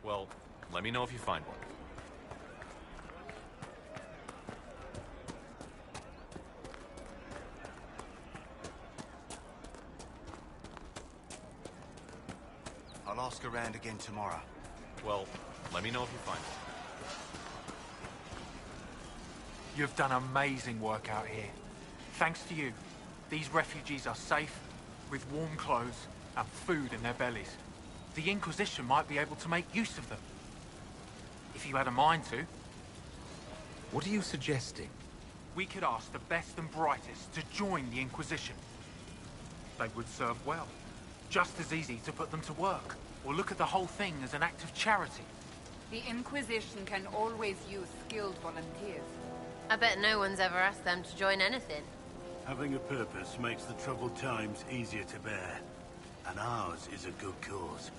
Well, let me know if you find one. I'll ask around again tomorrow. Well, let me know if you find one. You've done amazing work out here. Thanks to you, these refugees are safe, with warm clothes and food in their bellies. The Inquisition might be able to make use of them. If you had a mind to. What are you suggesting? We could ask the best and brightest to join the Inquisition. They would serve well. Just as easy to put them to work, or look at the whole thing as an act of charity. The Inquisition can always use skilled volunteers. I bet no one's ever asked them to join anything. Having a purpose makes the troubled times easier to bear. And ours is a good cause.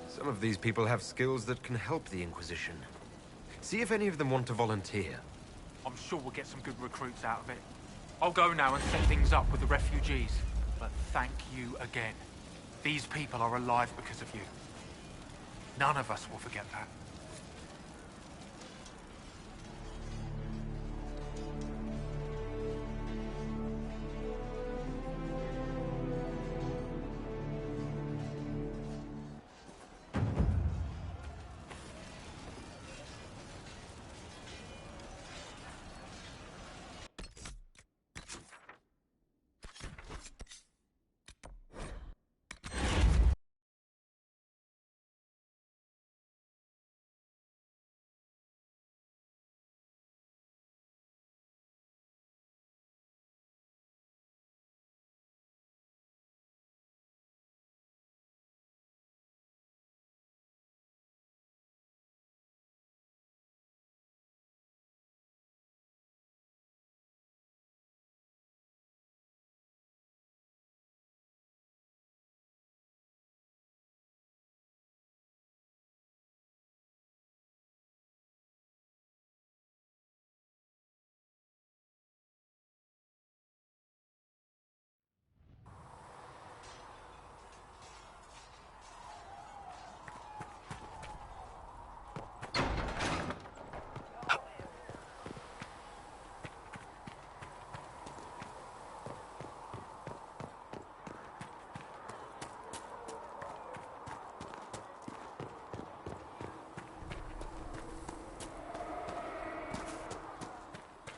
Some of these people have skills that can help the Inquisition. See if any of them want to volunteer. I'm sure we'll get some good recruits out of it. I'll go now and set things up with the refugees. But thank you again. These people are alive because of you. None of us will forget that.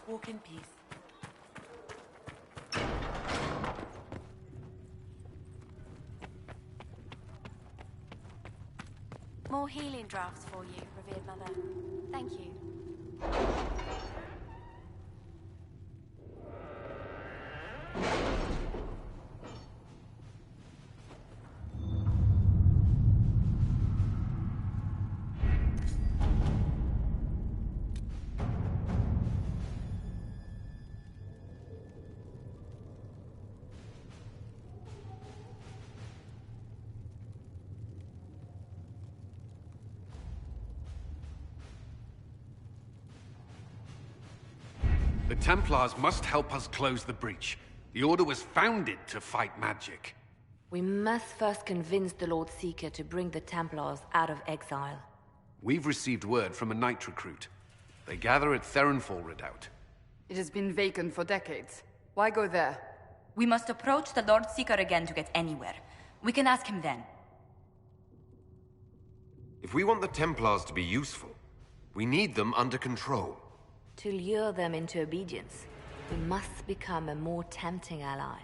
Walk in peace. More healing drafts for you, revered mother. Thank you. The Templars must help us close the breach. The Order was founded to fight magic. We must first convince the Lord Seeker to bring the Templars out of exile. We've received word from a knight recruit. They gather at Theronfall Redoubt. It has been vacant for decades. Why go there? We must approach the Lord Seeker again to get anywhere. We can ask him then. If we want the Templars to be useful, we need them under control. To lure them into obedience, we must become a more tempting ally.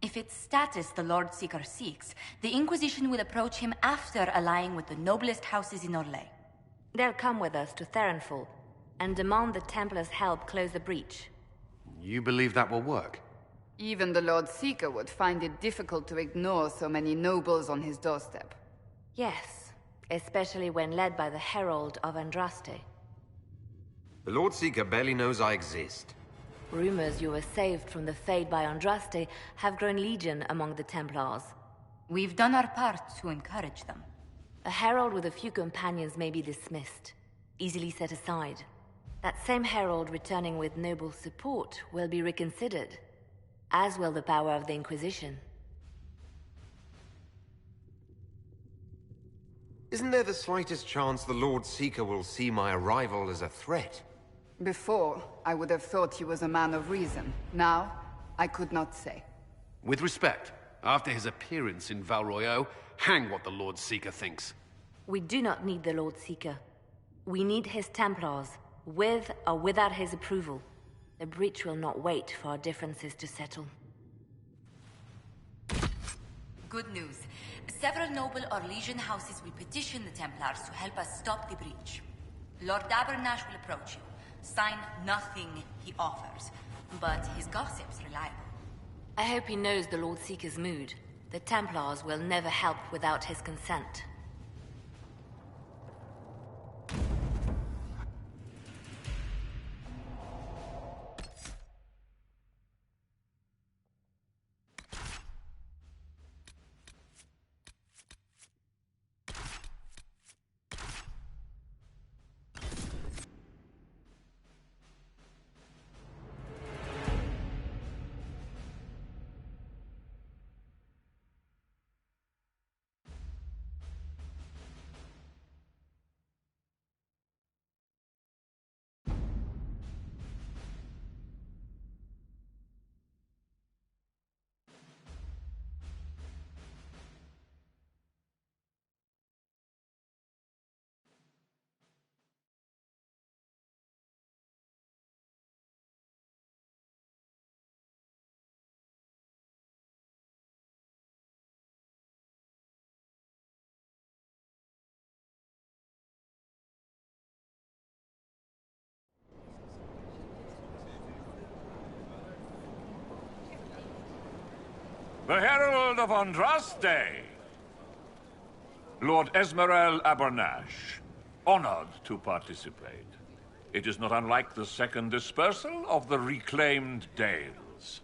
If it's status the Lord Seeker seeks, the Inquisition will approach him after allying with the noblest houses in Orlais. They'll come with us to Theronfall and demand the Templars' help close the breach. You believe that will work? Even the Lord Seeker would find it difficult to ignore so many nobles on his doorstep. Yes, especially when led by the Herald of Andraste. The Lord Seeker barely knows I exist. Rumors you were saved from the fate by Andraste have grown legion among the Templars. We've done our part to encourage them. A herald with a few companions may be dismissed, easily set aside. That same herald returning with noble support will be reconsidered, as will the power of the Inquisition. Isn't there the slightest chance the Lord Seeker will see my arrival as a threat? Before, I would have thought he was a man of reason. Now, I could not say. With respect, after his appearance in Val Royeaux, hang what the Lord Seeker thinks. We do not need the Lord Seeker. We need his Templars, with or without his approval. The breach will not wait for our differences to settle. Good news. Several noble or legion houses will petition the Templars to help us stop the breach. Lord Abernash will approach you. Sign nothing he offers, but his gossip's reliable. I hope he knows the Lord Seeker's mood. The Templars will never help without his consent. The Herald of Andraste! Lord Esmerel Abernash, honored to participate. It is not unlike the second dispersal of the reclaimed Dales.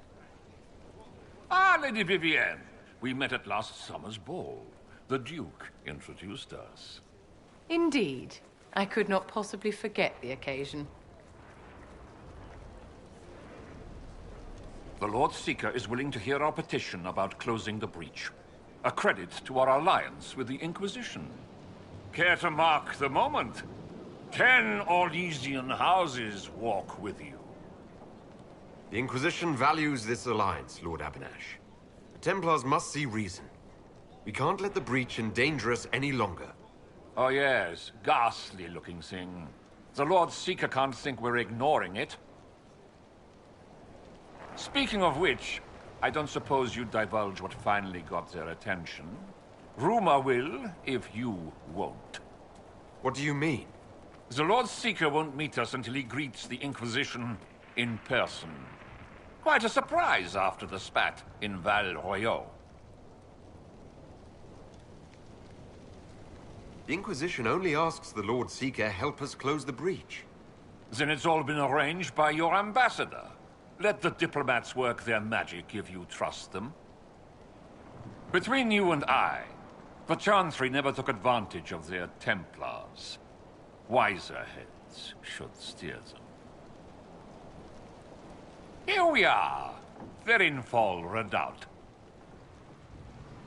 Ah, Lady Vivienne, we met at last summer's ball. The Duke introduced us. Indeed. I could not possibly forget the occasion. The Lord Seeker is willing to hear our petition about closing the breach. A credit to our alliance with the Inquisition. Care to mark the moment? 10 Orlesian houses walk with you. The Inquisition values this alliance, Lord Abernash. The Templars must see reason. We can't let the breach endanger us any longer. Oh yes, ghastly-looking thing. The Lord Seeker can't think we're ignoring it. Speaking of which, I don't suppose you'd divulge what finally got their attention. Rumor will, if you won't. What do you mean? The Lord Seeker won't meet us until he greets the Inquisition in person. Quite a surprise after the spat in Val Royeaux. The Inquisition only asks the Lord Seeker help us close the breach. Then it's all been arranged by your ambassador. Let the diplomats work their magic if you trust them. Between you and I, the Chantry never took advantage of their Templars. Wiser heads should steer them. Here we are, Verinfol Redoubt.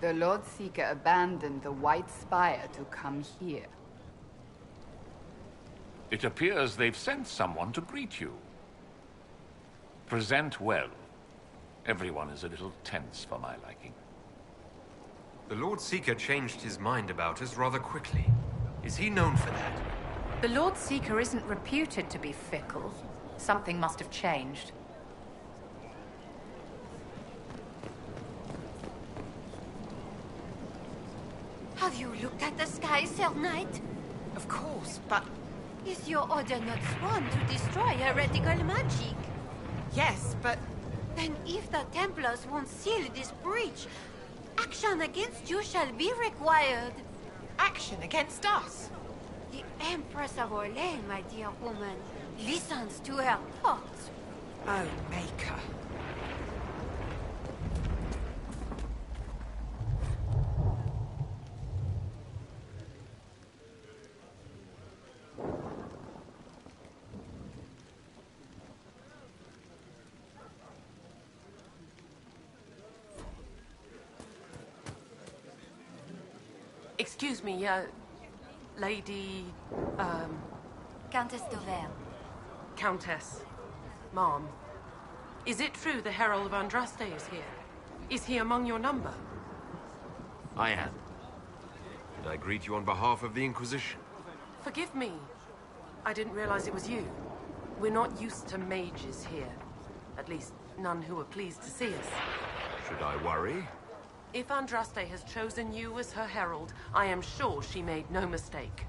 The Lord Seeker abandoned the White Spire to come here. It appears they've sent someone to greet you. Present well. Everyone is a little tense for my liking. The Lord Seeker changed his mind about us rather quickly. Is he known for that? The Lord Seeker isn't reputed to be fickle. Something must have changed. Have you looked at the sky, Sir Knight? Of course, but... Is your order not sworn to destroy heretical magic? Yes, but... Then if the Templars won't seal this breach, action against you shall be required. Action against us? The Empress of Orleans, my dear woman, listens to her thoughts. Oh, Maker. Excuse me, Lady... Countess d'Auvergne. Countess. Mom. Is it true the Herald of Andraste is here? Is he among your number? I am. And I greet you on behalf of the Inquisition. Forgive me. I didn't realize it was you. We're not used to mages here. At least, none who are pleased to see us. Should I worry? If Andraste has chosen you as her herald, I am sure she made no mistake.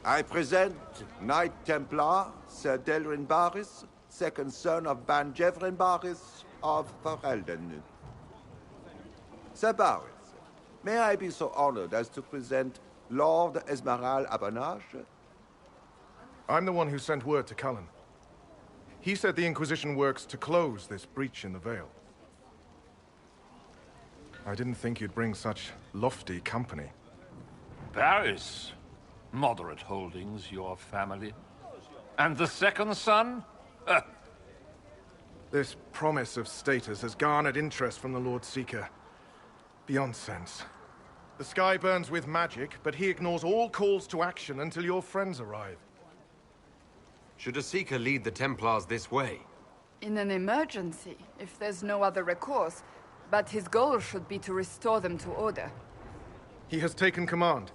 I present Knight Templar Sir Delrin Barris, second son of Ban Jevrin Barris of Ferelden. Sir Barris, may I be so honored as to present Lord Esmeralda Abanache? I'm the one who sent word to Cullen. He said the Inquisition works to close this breach in the Vale. I didn't think you'd bring such lofty company. Paris. Moderate holdings, your family. And the second son? This promise of status has garnered interest from the Lord Seeker. Beyond sense. The sky burns with magic, but he ignores all calls to action until your friends arrive. Should a Seeker lead the Templars this way? In an emergency, if there's no other recourse. But his goal should be to restore them to order. He has taken command.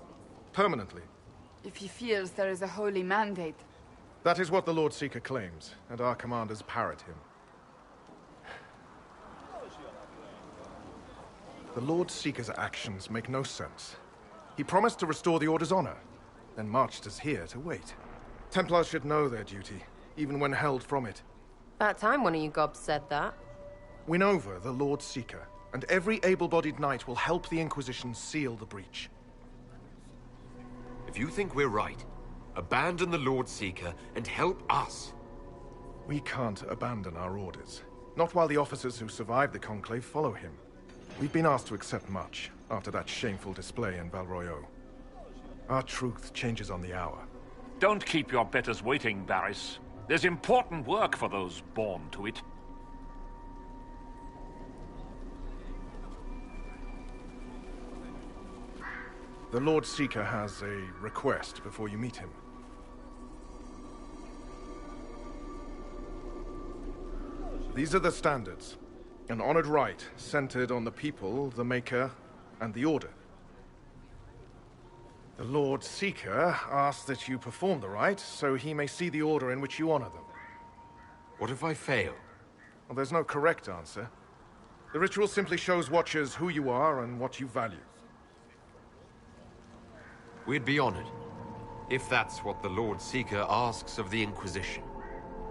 Permanently. If he feels there is a holy mandate. That is what the Lord Seeker claims, and our commanders parrot him. The Lord Seeker's actions make no sense. He promised to restore the Order's honor, then marched us here to wait. Templars should know their duty, even when held from it. About time one of you gobs said that. Win over the Lord Seeker, and every able-bodied knight will help the Inquisition seal the breach. If you think we're right, abandon the Lord Seeker and help us. We can't abandon our orders. Not while the officers who survived the Conclave follow him. We've been asked to accept much after that shameful display in Val Royeaux. Our truth changes on the hour. Don't keep your betters waiting, Barris. There's important work for those born to it. The Lord Seeker has a request before you meet him. These are the standards. An honored right centered on the people, the Maker, and the Order. The Lord Seeker asks that you perform the rite so he may see the order in which you honor them. What if I fail? Well, there's no correct answer. The ritual simply shows Watchers who you are and what you value. We'd be honored, if that's what the Lord Seeker asks of the Inquisition.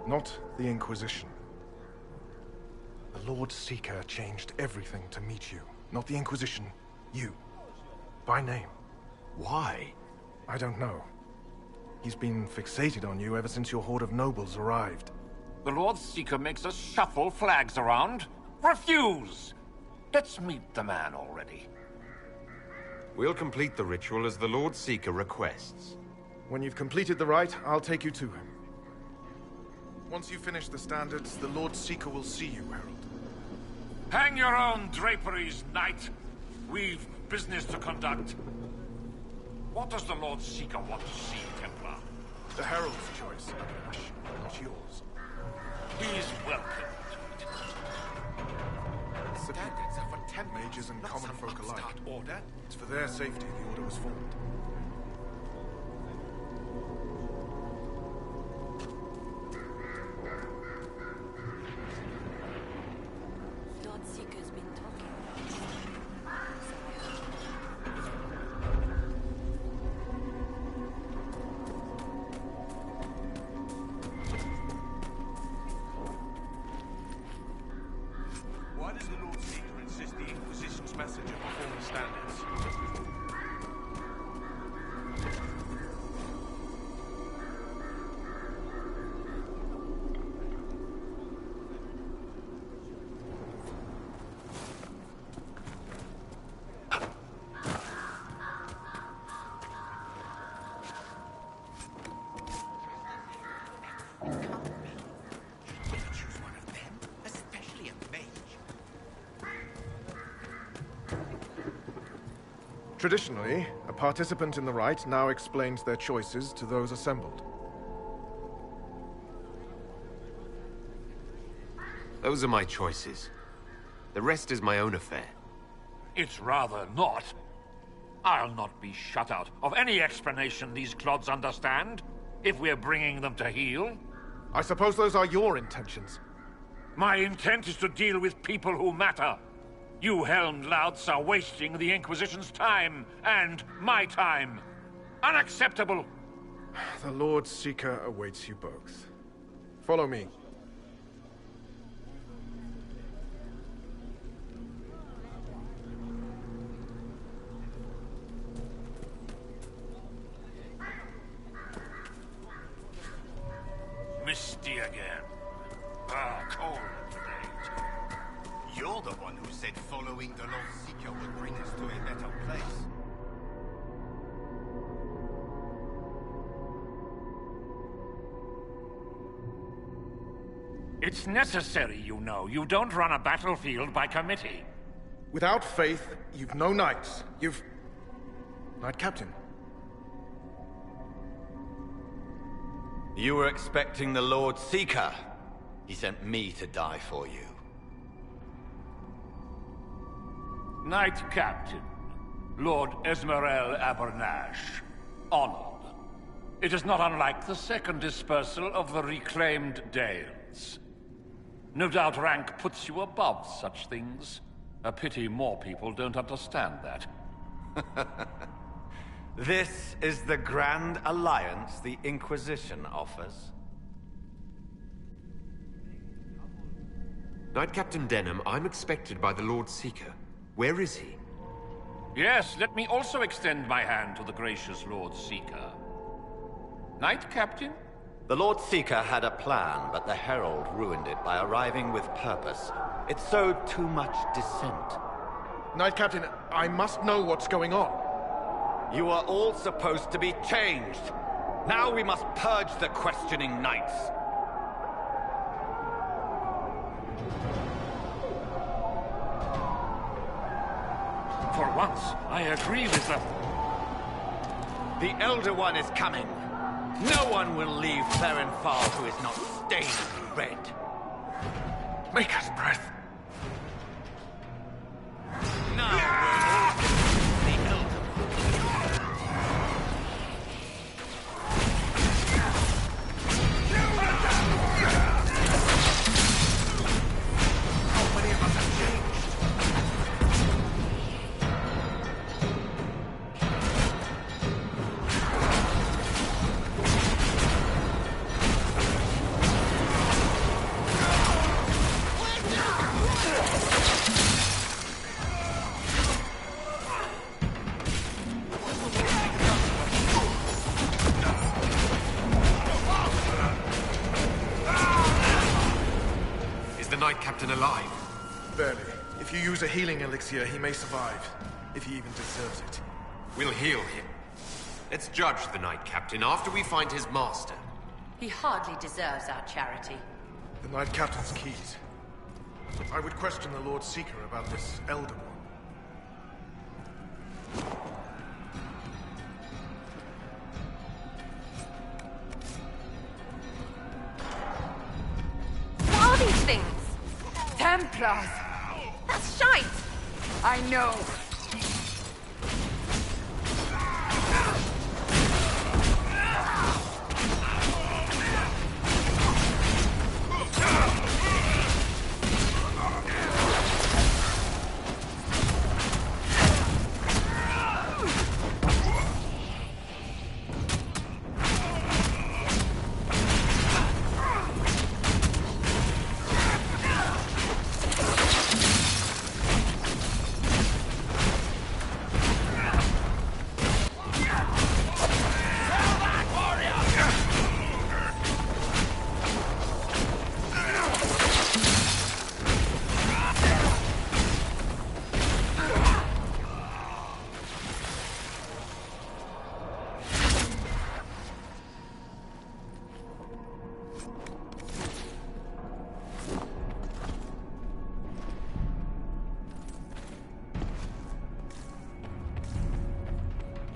Not the Inquisition. The Lord Seeker changed everything to meet you. Not the Inquisition. You. By name. Why? I don't know. He's been fixated on you ever since your horde of nobles arrived. The Lord Seeker makes us shuffle flags around. Refuse! Let's meet the man already. We'll complete the ritual as the Lord Seeker requests. When you've completed the rite, I'll take you to him. Once you finish the standards, the Lord Seeker will see you, Herald. Hang your own draperies, knight. We've business to conduct. What does the Lord Seeker want to see, Templar? The Herald's choice, Abanache, not yours. He's welcome to it. Standards are for temp mages and common folk alike. Order. It's for their safety the Order was formed. Lord Seeker's been talking. Why does the Lord Seeker insist the Inquisition's messenger perform the standards? Traditionally, a participant in the rite now explains their choices to those assembled. Those are my choices. The rest is my own affair. It's rather not. I'll not be shut out of any explanation these clods understand, if we're bringing them to heel. I suppose those are your intentions. My intent is to deal with people who matter. You helmed louts are wasting the Inquisition's time, and my time. Unacceptable! The Lord Seeker awaits you both. Follow me. Misty again. Ah, cold today, too. You're the one who said following the Lord Seeker would bring us to a better place. It's necessary, you know. You don't run a battlefield by committee. Without faith, you've no knights. You've... Knight Captain. You were expecting the Lord Seeker. He sent me to die for you. Knight Captain, Lord Esmerel Abernash. Honored. It is not unlike the second dispersal of the reclaimed Dales. No doubt rank puts you above such things. A pity more people don't understand that. This is the grand alliance the Inquisition offers. Knight Captain Denham, I'm expected by the Lord Seeker. Where is he? Yes, let me also extend my hand to the gracious Lord Seeker. Knight Captain? The Lord Seeker had a plan, but the Herald ruined it by arriving with purpose. It sowed too much dissent. Knight Captain, I must know what's going on. You are all supposed to be changed. Now we must purge the questioning knights. For once, I agree with them. The Elder One is coming. No one will leave Therenfal who is not stained red. Maker's breath. Now we're all the Elder How many of us have changed? Knight Captain alive? Barely. If you use a healing elixir, he may survive. If he even deserves it. We'll heal him. Let's judge the Knight Captain after we find his master. He hardly deserves our charity. The Knight Captain's keys. I would question the Lord Seeker about this Elder One. What are these things? Templars! That's shite! I know.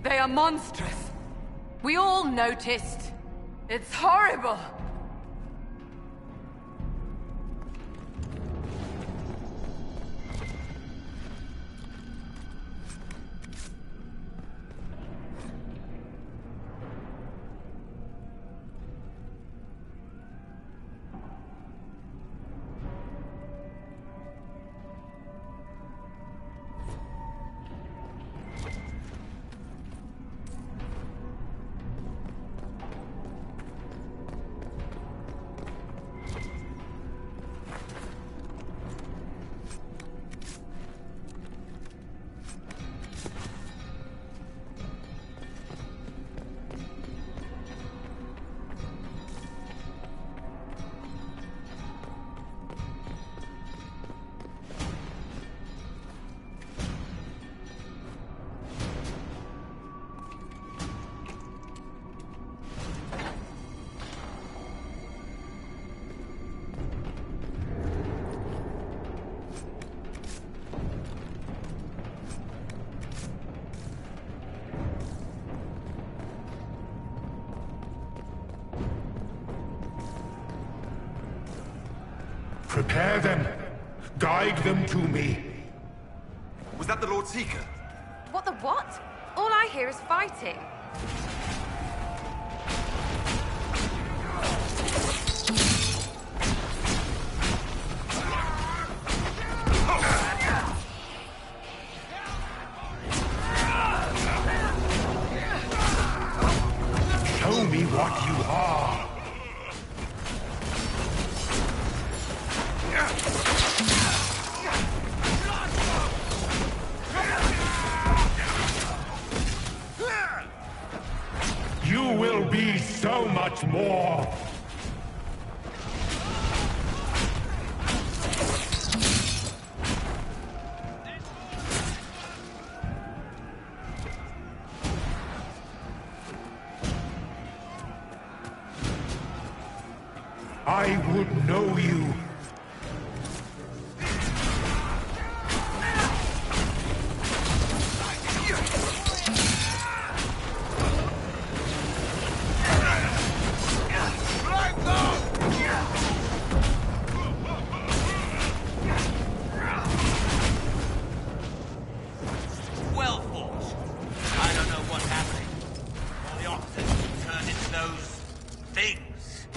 They are monstrous. We all noticed. It's horrible. Prepare them. Guide them to me. Was that the Lord Seeker? What the what? All I hear is fighting. Show me what you are. You will be so much more. I would know you. Well fought. I don't know what's happening. All the officers turned into those things.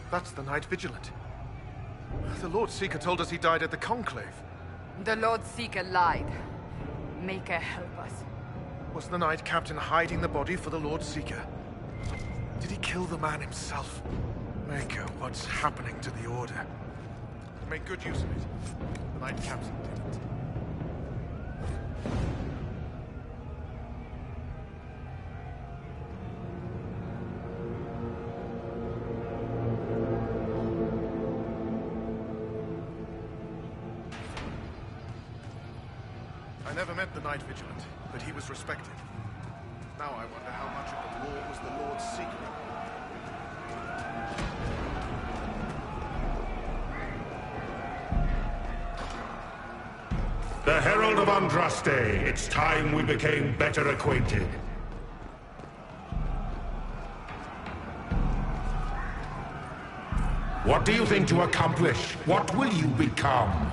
That's the Knight Vigilant. The Lord Seeker told us he died at the Conclave. The Lord Seeker lied. Maker, help us. Was the Knight Captain hiding the body for the Lord Seeker? Did he kill the man himself? Maker, what's happening to the Order? To make good use of it. The Knight Captain didn't. I never met the Knight Vigilant, but he was respected. Now I wonder how much of the war was the Lord's secret. The Herald of Andraste, it's time we became better acquainted. What do you think to accomplish? What will you become?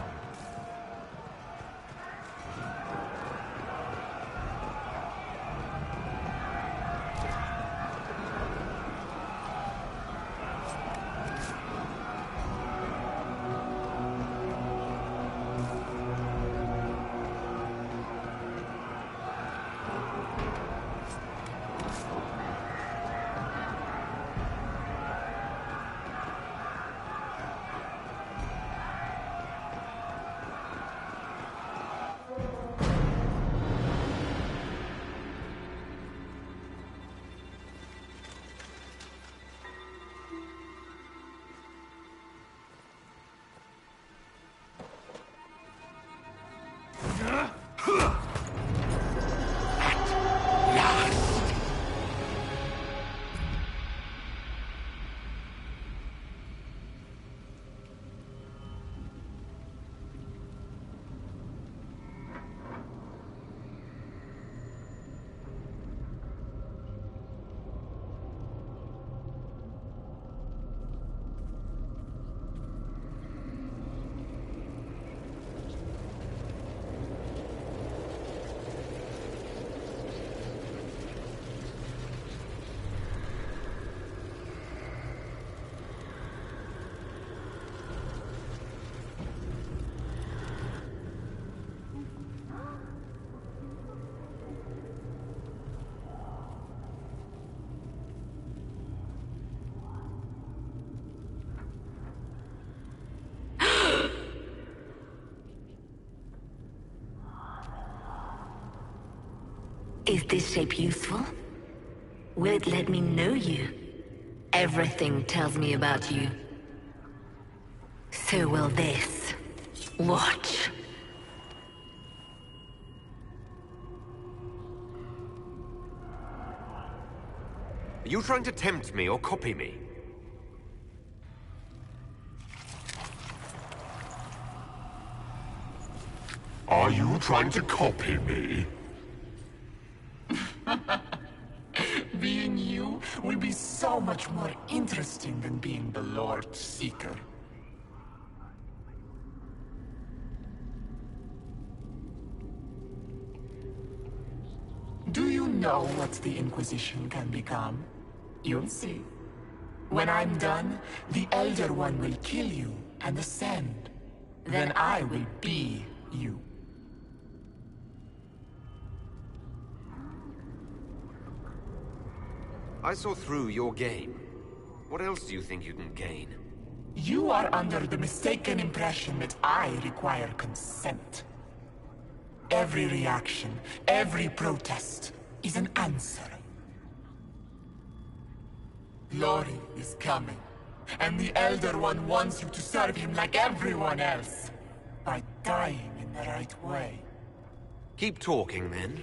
Is this shape useful? Will it let me know you? Everything tells me about you. So will this. Watch. Are you trying to tempt me or copy me? Are you trying to copy me? Being you will be so much more interesting than being the Lord Seeker. Do you know what the Inquisition can become? You'll see. When I'm done, the Elder One will kill you and ascend. Then I will be you. I saw through your game. What else do you think you can gain? You are under the mistaken impression that I require consent. Every reaction, every protest, is an answer. Glory is coming, and the Elder One wants you to serve him like everyone else, by dying in the right way. Keep talking, then.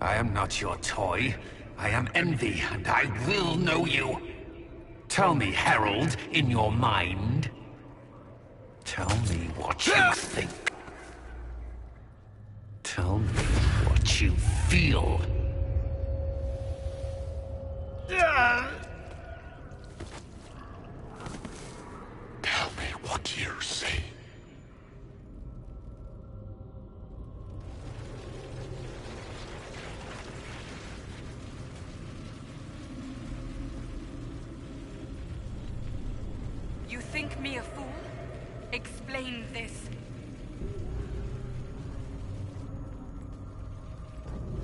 I am not your toy. I am Envy, and I will know you. Tell me, Herald, in your mind. Tell me what you think. Tell me what you feel. Tell me what you see. explain this.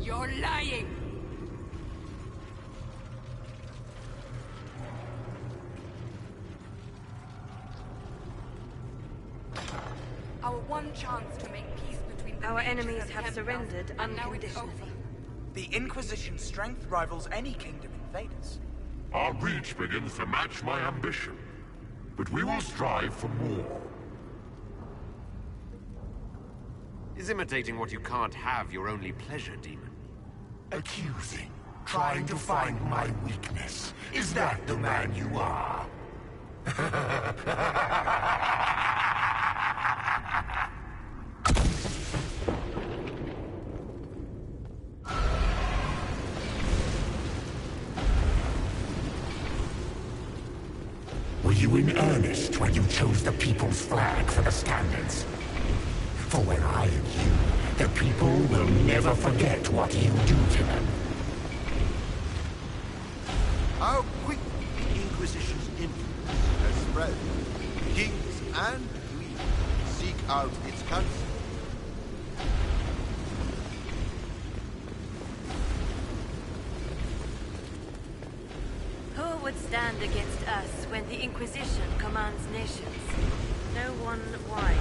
You're lying! Our one chance to make peace between the Our Mages enemies and have Templars, surrendered and now it's unconditionally. over. The Inquisition's strength rivals any kingdom in Thedas. Our reach begins to match my ambition, but we will strive for more. Is imitating what you can't have your only pleasure, demon? Accusing, trying to find my weakness. Is that the man you are? Were you in earnest when you chose the people's flag for the standards? For when I am you, the people will never forget what you do to them. How quick the Inquisition's influence has spread. Kings and queens seek out its counsel. Who would stand against us when the Inquisition commands nations? No one wise.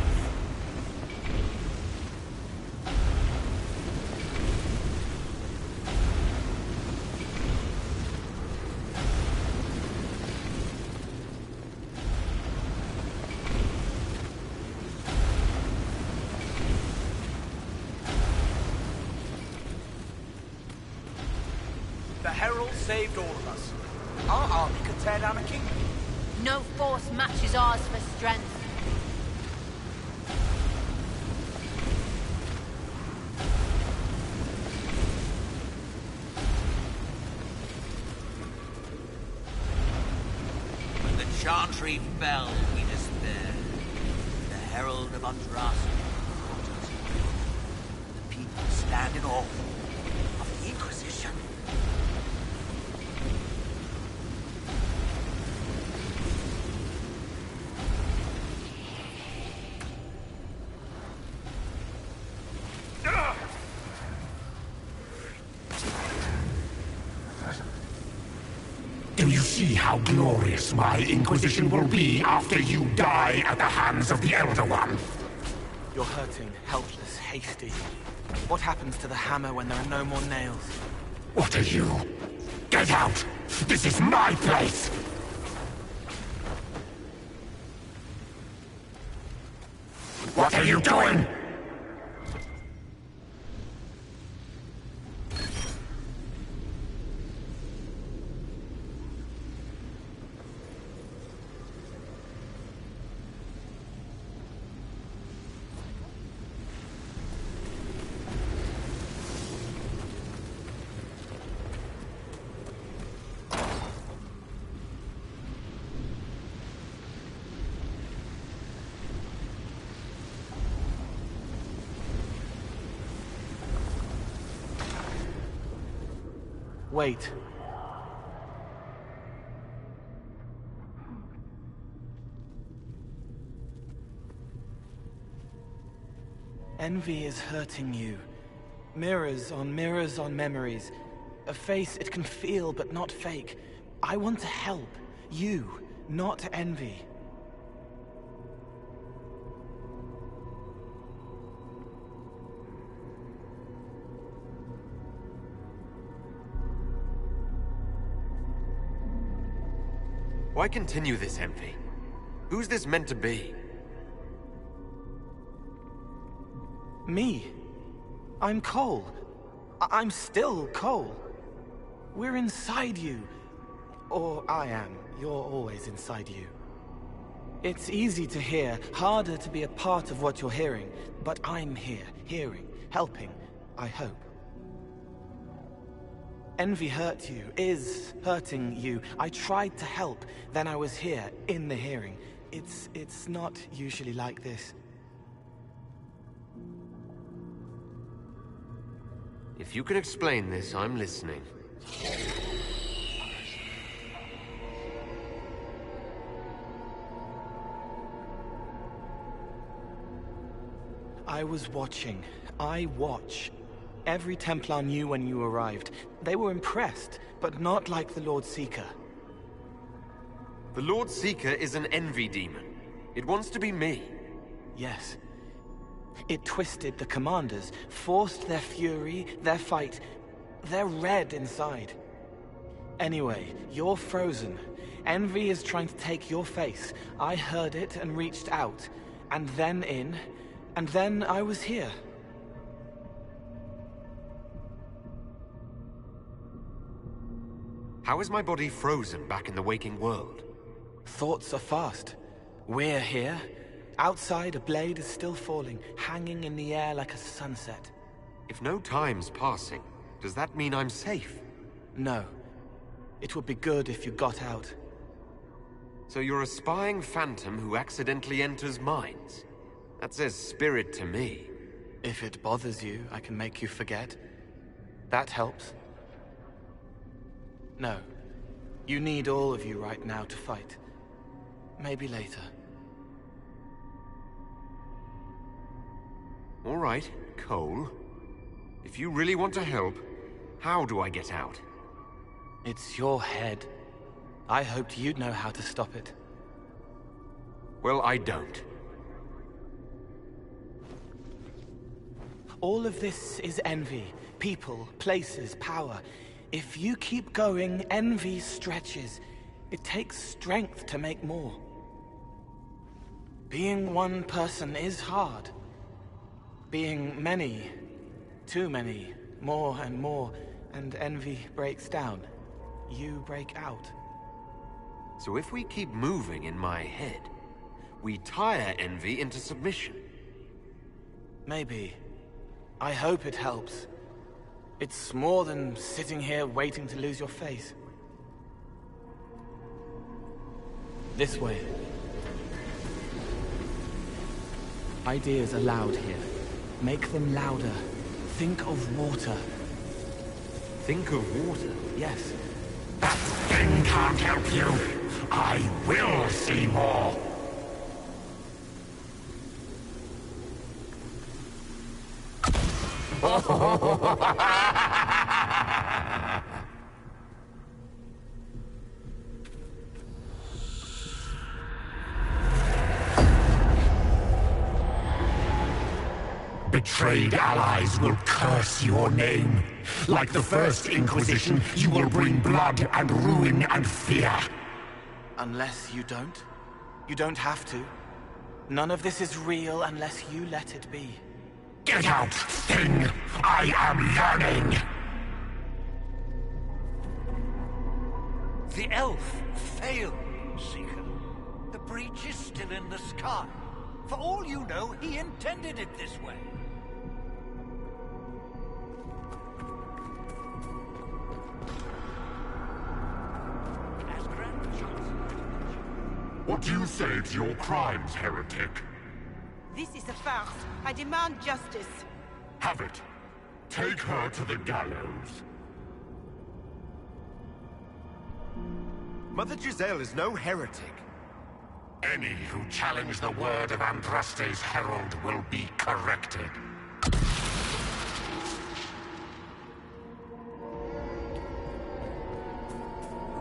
The Herald saved all of us. Our army could tear down a kingdom. No force matches ours for strength. When the Chantry fell, we despaired. The Herald of Andraste brought us. The people stand in awe of the Inquisition. Do you see how glorious my Inquisition will be after you die at the hands of the Elder One? You're hurting, helpless, hasty. What happens to the hammer when there are no more nails? What are you? Get out! This is my place! What are you doing? Wait. Envy is hurting you. Mirrors on memories. A face it can feel but not fake. I want to help. You, not envy. Why continue this envy? Who's this meant to be? Me. I'm Cole. I'm still Cole. We're inside you. Or I am. You're always inside you. It's easy to hear, harder to be a part of what you're hearing. But I'm here, hearing, helping, I hope. Envy hurt you, is hurting you. I tried to help, then I was here, in the hearing. It's not usually like this. If you can explain this, I'm listening. I was watching. I watch. Every Templar knew when you arrived. They were impressed, but not like the Lord Seeker. The Lord Seeker is an envy demon. It wants to be me. Yes. It twisted the commanders, forced their fury, their fight. They're red inside. Anyway, you're frozen. Envy is trying to take your face. I heard it and reached out. And then in. And then I was here. How is my body frozen back in the waking world? Thoughts are fast. We're here. Outside, a blade is still falling, hanging in the air like a sunset. If no time's passing, does that mean I'm safe? No. It would be good if you got out. So you're a spying phantom who accidentally enters minds? That says spirit to me. If it bothers you, I can make you forget. That helps. No. You need all of you right now to fight. Maybe later. All right, Cole. If you really want to help, how do I get out? It's your head. I hoped you'd know how to stop it. Well, I don't. All of this is envy. People, places, power. If you keep going, envy stretches. It takes strength to make more. Being one person is hard. Being many, too many, more and more, and envy breaks down. You break out. So if we keep moving in my head, we tire envy into submission. Maybe. I hope it helps. It's more than sitting here waiting to lose your face. This way. Ideas are loud here. Make them louder. Think of water. Think of water? Yes. That thing can't help you. I will see more. Betrayed allies will curse your name. Like the first Inquisition, you will bring blood and ruin and fear. Unless you don't. You don't have to. None of this is real unless you let it be. Get out, thing! I am yearning! The elf failed, Seeker. The breach is still in the sky. For all you know, he intended it this way. What do you say to your crimes, heretic? This is a farce. I demand justice. Have it. Take her to the gallows. Mother Giselle is no heretic. Any who challenge the word of Andraste's herald will be corrected.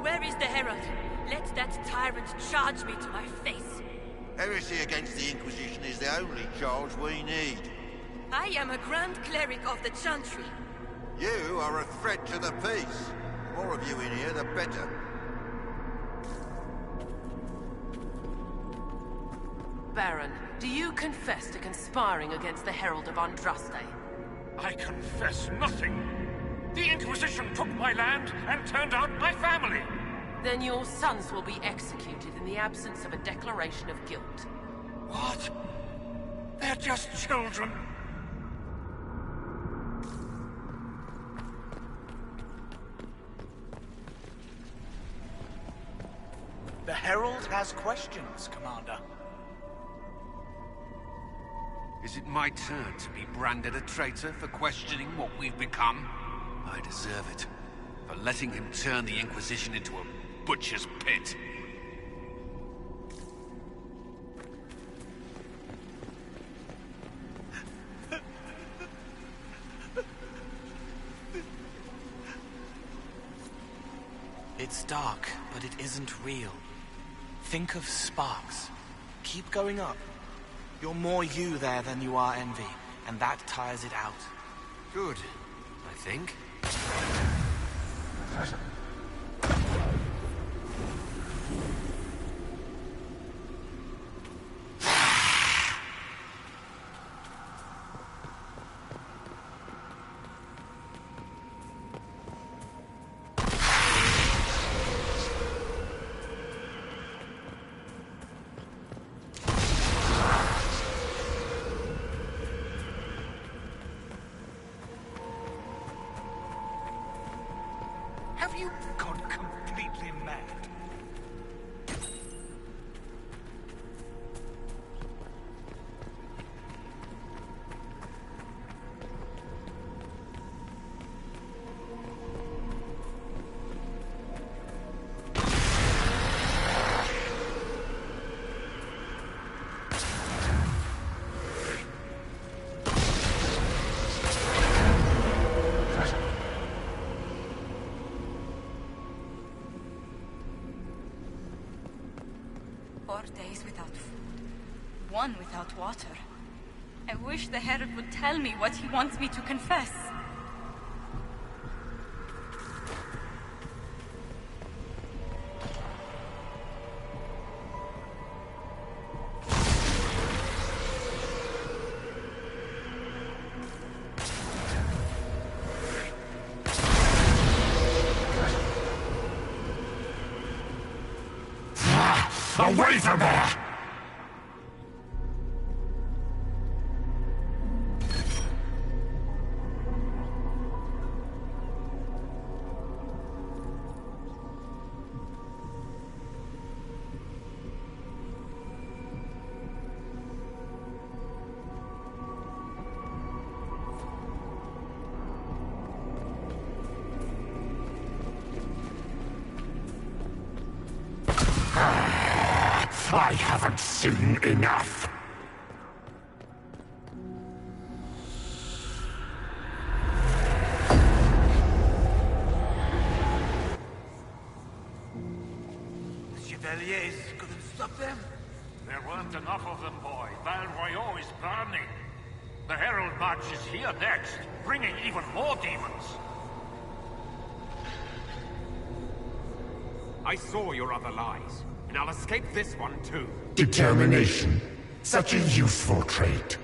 Where is the herald? Let that tyrant charge me to my face. Heresy against the Inquisition is the only charge we need. I am a Grand Cleric of the Chantry. You are a threat to the peace. The more of you in here, the better. Baron, do you confess to conspiring against the Herald of Andraste? I confess nothing. The Inquisition took my land and turned out my family. Then your sons will be executed in the absence of a declaration of guilt. What? They're just children. The Herald has questions, Commander. Is it my turn to be branded a traitor for questioning what we've become? I deserve it. For letting him turn the Inquisition into a butcher's pit. It's dark, but it isn't real. Think of sparks. Keep going up. You're more you there than you are Envy, and that tires it out. Good, I think. Have you gone completely mad? Days without food, one without water. I wish the Herald would tell me what he wants me to confess. Away from there! I haven't seen enough. The Chevaliers couldn't stop them? There weren't enough of them, boy. Val Royaux is burning. The Herald March is here next, bringing even more demons. I saw your other lies, and I'll escape this one too. Determination. Such a useful trait.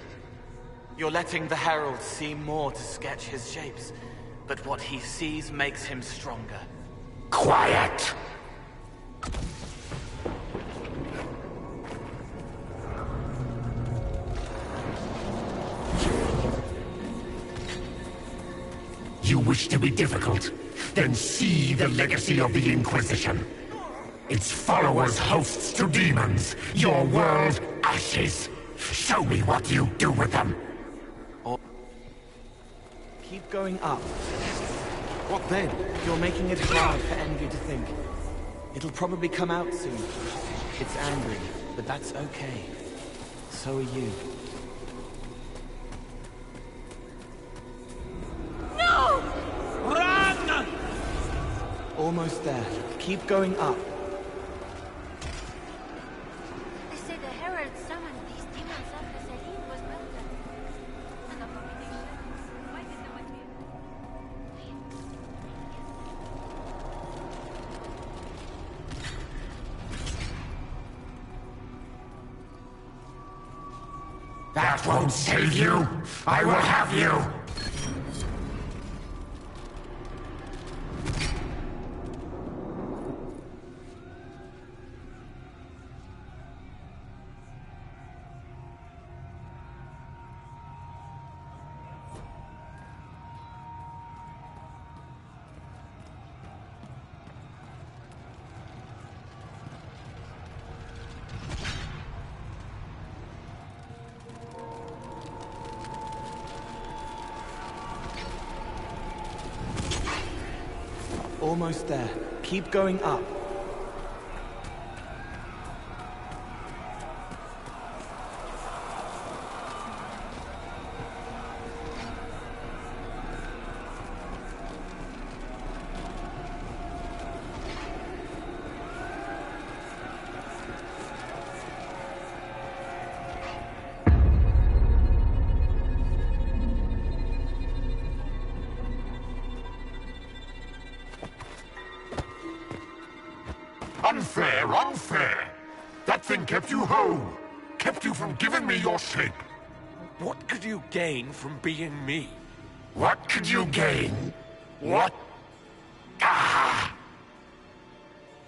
You're letting the Herald see more to sketch his shapes, but what he sees makes him stronger. Quiet! You wish to be difficult? Then see the legacy of the Inquisition. Its followers hosts to demons, your world ashes. Show me what you do with them. Keep going up. What then? You're making it hard for Envy to think. It'll probably come out soon. It's angry, but that's okay. So are you. No! Run! Almost there. Keep going up. They say the Herald summoned these demons after Selim was murdered. An abomination. Why did no one hear? That won't save you. I will have you. Almost there. Keep going up. Unfair, unfair! That thing kept you whole! Kept you from giving me your shape! What could you gain from being me? What could you gain? What? Ah!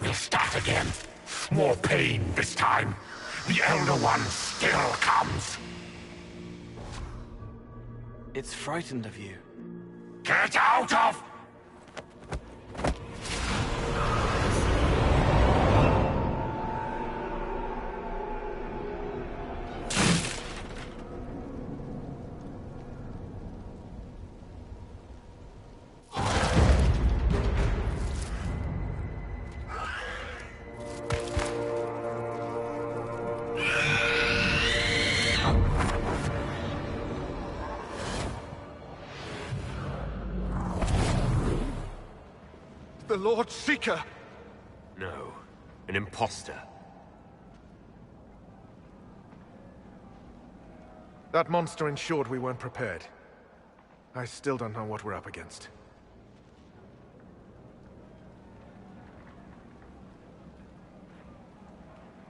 We'll start again. More pain this time. The Elder One still comes. It's frightened of you. Get out of... The Lord Seeker! No, an imposter. That monster ensured we weren't prepared. I still don't know what we're up against.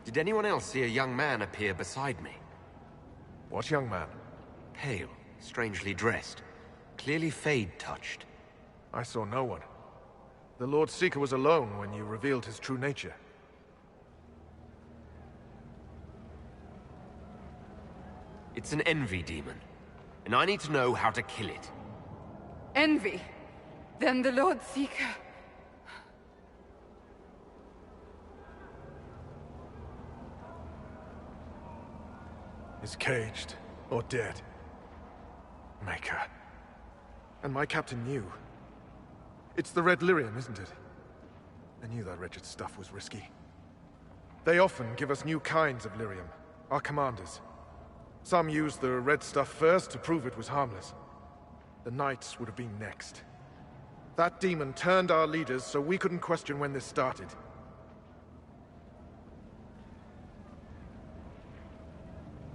Did anyone else see a young man appear beside me? What young man? Pale, strangely dressed. Clearly Fade-touched. I saw no one. The Lord Seeker was alone when you revealed his true nature. It's an envy demon, and I need to know how to kill it. Envy? Then the Lord Seeker... is caged, or dead. Maker. And my captain knew. It's the Red Lyrium, isn't it? I knew that wretched stuff was risky. They often give us new kinds of lyrium, our commanders. Some used the red stuff first to prove it was harmless. The Knights would have been next. That demon turned our leaders so we couldn't question when this started.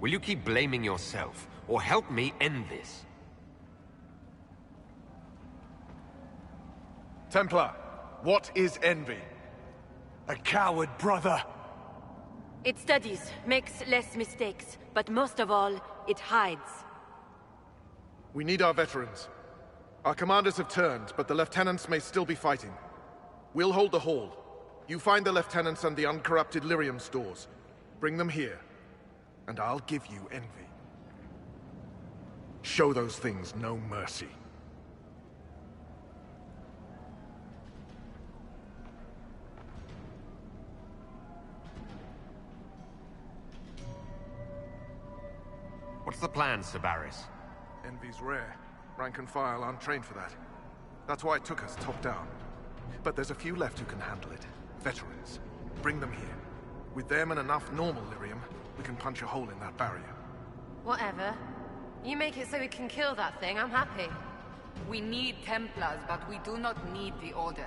Will you keep blaming yourself, or help me end this? Templar, what is envy? A coward, brother. It studies, makes less mistakes, but most of all, it hides. We need our veterans. Our commanders have turned, but the lieutenants may still be fighting. We'll hold the hall. You find the lieutenants and the uncorrupted lyrium stores. Bring them here, and I'll give you envy. Show those things no mercy. What's the plan, Sir Barris? Envy's rare. Rank and file aren't trained for that. That's why it took us top down. But there's a few left who can handle it. Veterans. Bring them here. With them and enough normal lyrium, we can punch a hole in that barrier. Whatever. You make it so we can kill that thing, I'm happy. We need Templars, but we do not need the Order.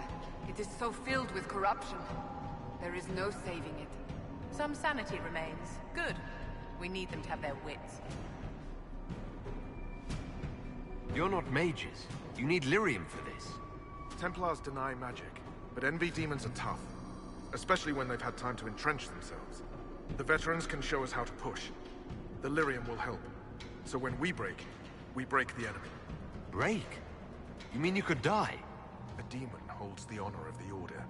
It is so filled with corruption. There is no saving it. Some sanity remains. Good. We need them to have their wits. You're not mages. You need lyrium for this. Templars deny magic, but envy demons are tough. Especially when they've had time to entrench themselves. The veterans can show us how to push. The lyrium will help. So when we break the enemy. Break? You mean you could die? A demon holds the honor of the Order.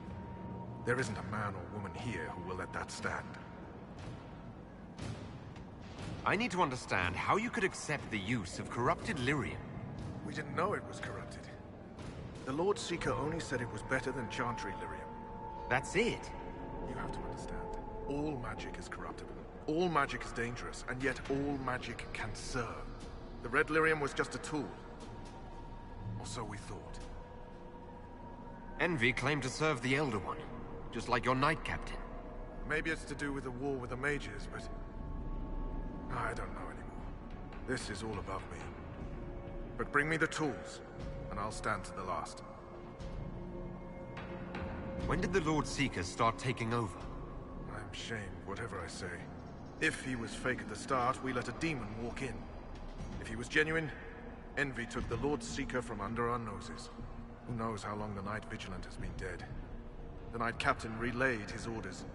There isn't a man or woman here who will let that stand. I need to understand how you could accept the use of corrupted lyrium. We didn't know it was corrupted. The Lord Seeker only said it was better than Chantry lyrium. That's it. You have to understand. All magic is corruptible. All magic is dangerous, and yet all magic can serve. The Red Lyrium was just a tool. Or so we thought. Envy claimed to serve the Elder One, just like your Knight Captain. Maybe it's to do with the war with the mages, but... I don't know anymore. This is all above me. But bring me the tools, and I'll stand to the last. When did the Lord Seeker start taking over? I'm shamed, whatever I say. If he was fake at the start, we let a demon walk in. If he was genuine, Envy took the Lord Seeker from under our noses. Who knows how long the Knight Vigilant has been dead. The Knight Captain relayed his orders,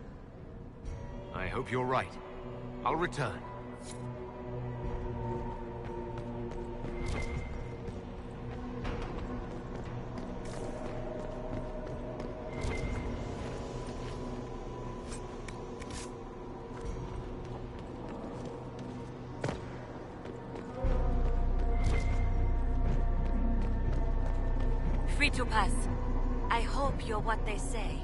I hope you're right. I'll return. Free to pass. I hope you're what they say.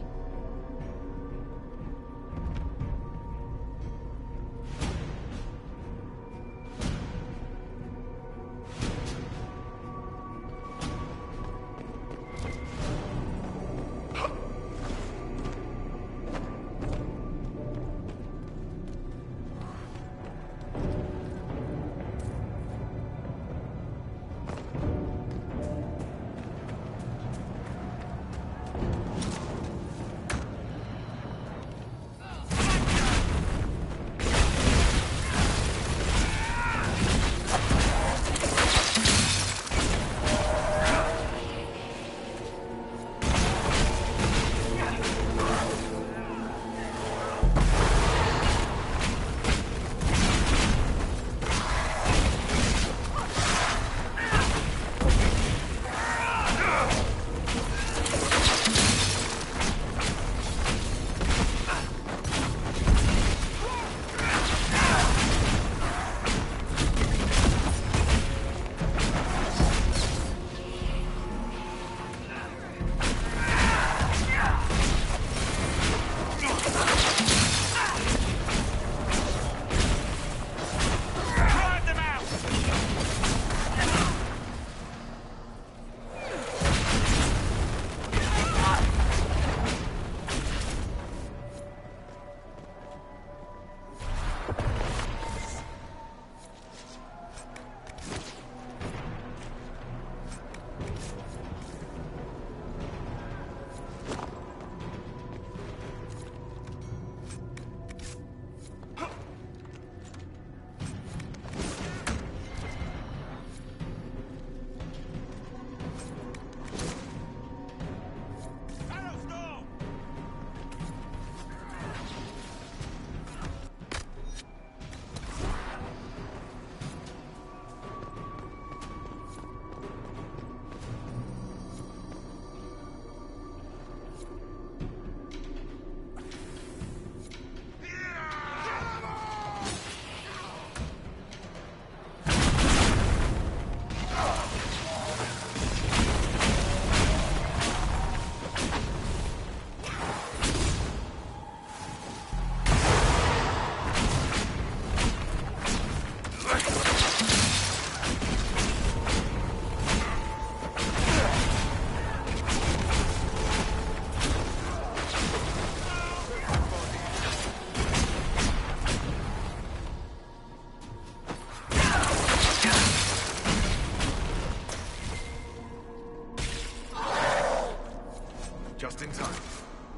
Just in time.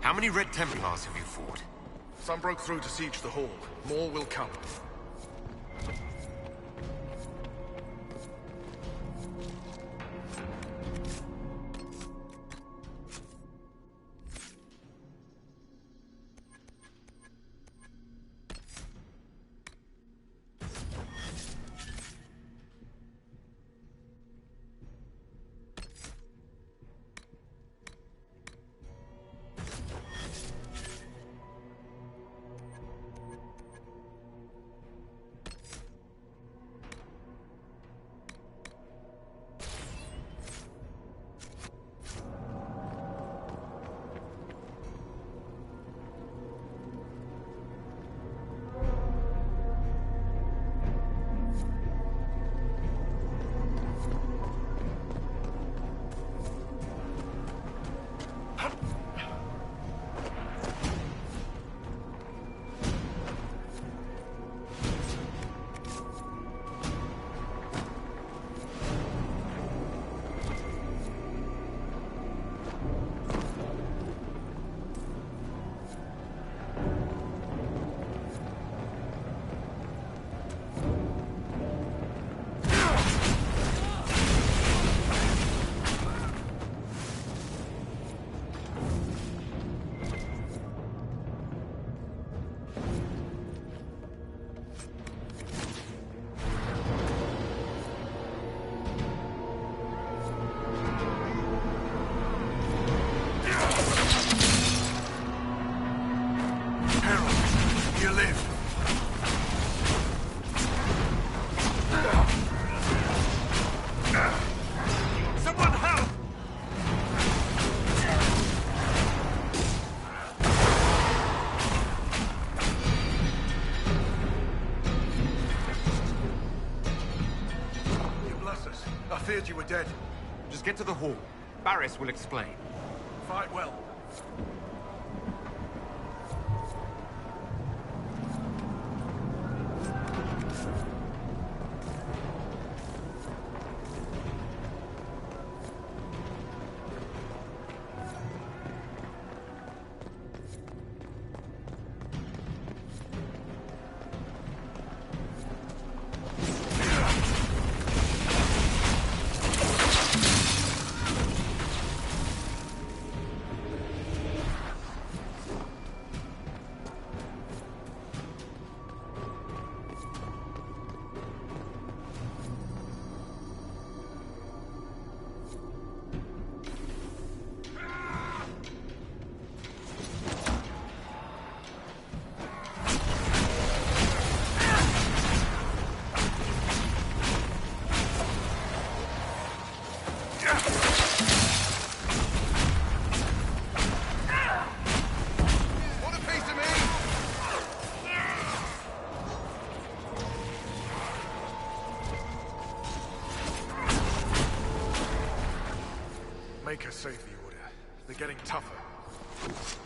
How many Red Templars have you fought? Some broke through to siege the hall. More will come. feared you were dead. Just get to the hall. Barris will explain. Fight well. Make her save the Order. They're getting tougher.